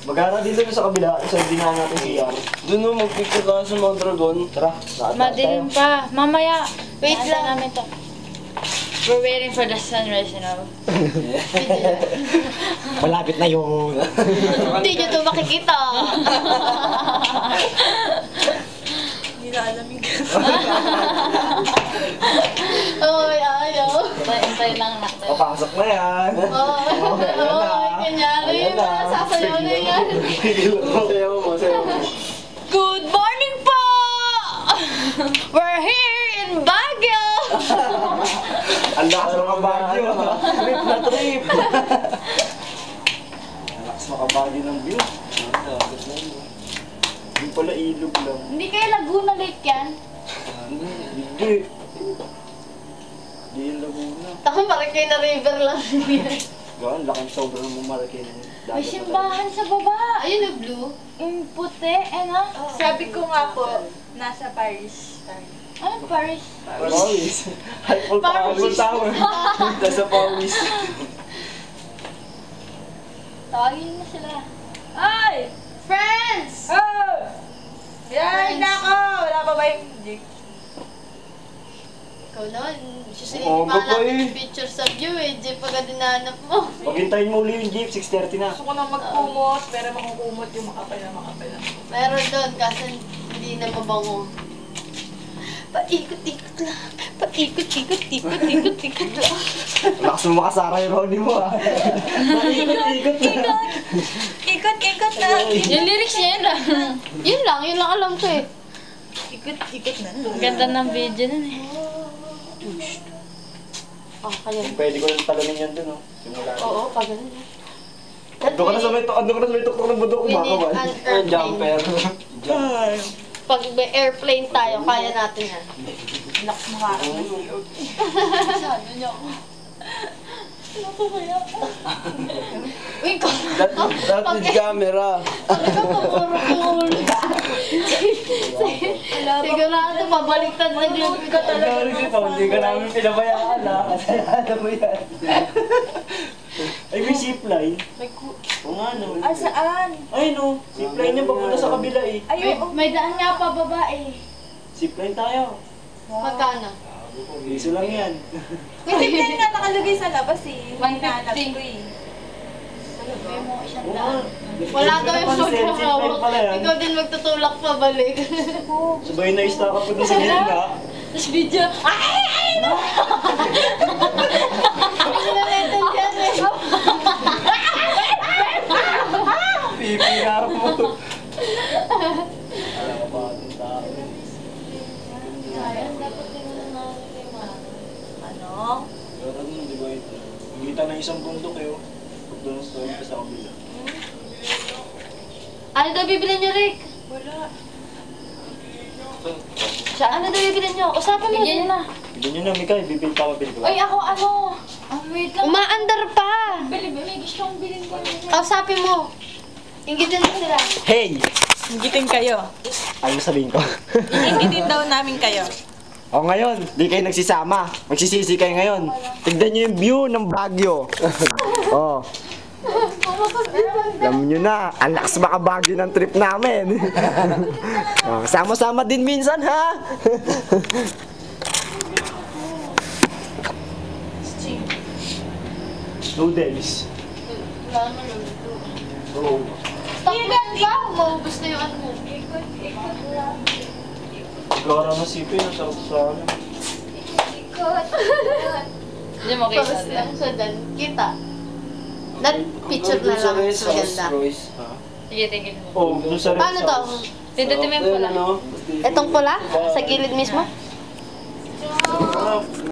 Magana din doon sa kabila, sa dinaan natin CR. Doon mo magpicture ka sa mga dragon. Tara, Madilim pa. Mamaya, wait lang namin to. We're waiting for the sunrise, you know. Malapit na yung... Hindi nyo to makikita. Hindi na alam yung Oy, ayaw. Hintay lang natin. Papasok na yan. Oy, kanyari. Sasayaw na yan. Sayaw mo, sayaw mo. Good morning po! We're here in Baguio! Ang lakas makabagyo. Trip na trip. Ang lakas makabagyo ng view. Yung pala ilog lang. Hindi kayo Laguna Lake yan? Hindi. Hindi yung Laguna. Ako Marikina na river lang yan. Gawin, laking sobrang mamaraki ng dagat. May simbahan sa baba. Ayun yung blue. Yung puti, ano? Sabi ko nga po, nasa Paris tayo. Ano Paris? Paris. Eiffel Tower. Nasa Paris. Tawagin mo sila. Ay! Friends! Oh! Yan, nako! Wala pa ba yung music? Ikaw naman, susunod Oo, pa baba natin eh. picture sa view eh. Di pagka dinanap mo. Paghintayin mo uli yung jeep, 6:30 na. Gusto ko na magkumot, pero makukumot yung makapal na. Meron doon kasi hindi na mabango. Paikot-ikot lang. Paikot-ikot lang. Lakas mo makasara yung Ronnie mo ah. Ikot-ikot na. Ikot na! Yung lyrics niya yun lang. Yun lang alam ko eh. Ikot na. Ang ganda ng video nun eh. Oh, kaya. Pwede ko lang talamin yan dun oh. Simula. Oo, pag ganun. Ando ka na sa may tuktok ng budok, We need makakawal. an Ang jumper. Pag may airplane tayo, kaya natin yan. Lakas makakabasiyo. Sabi niyo ako. Ano ko kaya? Uy, That is camera. Ano ka papurok yung ulo? Sigurado, pabaliktad na yung ka talaga. Hindi ka namin pinabayaan ah. Ano mo yan? Ay, may zipline. Oo nga no. Ah, saan? Ay no, zipline niya papunta sa kabila eh. Ayun. May daan nga pa babae. Zipline tayo. Magkano? Piso lang yan. May tignan nga nakalagay sa labas eh. 150. Hinahanap ko eh. May mo isang Oo daan. nga. Wala daw yung Zipline sobrang pala yan. Ikaw din magtutulak pa balik. Sabay na istak ka po doon sa gilid. Tapos video, ay! No! Sinalitan dyan eh. Pipingar mo. Alam ko ba itong tao? Dapat tingnan natin kay Mama. Ano? Pero ano, di ba ito? Kita ng isang bundok eh oh. Pag doon sa kabila. Ano daw bibilin niyo, Rick? Wala. Ano daw bibilin niyo? Usapan mo din na. Bigyan nyo na, Mika. Bibili pa mabili ko. Ay, ako ano? Wait lang. Umaandar pa. May gusto kong bilhin ko. Kausapin mo. Inggitin mo sila. Hey! Gitin kayo. Ano sabihin ko? Gitin daw namin kayo. O ngayon, di kayo nagsisama. Magsisisi kayo ngayon. Tignan nyo yung view ng Baguio. Oh. Alam nyo na, ang lakas makabagyo ng trip namin. Oh, sama-sama din minsan ha. Noodles. Wala naman luto. Oo. Tapunan ba? Maubos na yung ano mo. Sigara na sipin, ang sarap sa ano. Hindi mo kita Tapos lang siya dyan. Kita. That picture na lang. Mas maganda. Ha? Sige, tingin mo. Oh, doon sa red Paano to? sauce. Pindutin mo yung pula. Ano? Itong pula? Sa gilid mismo?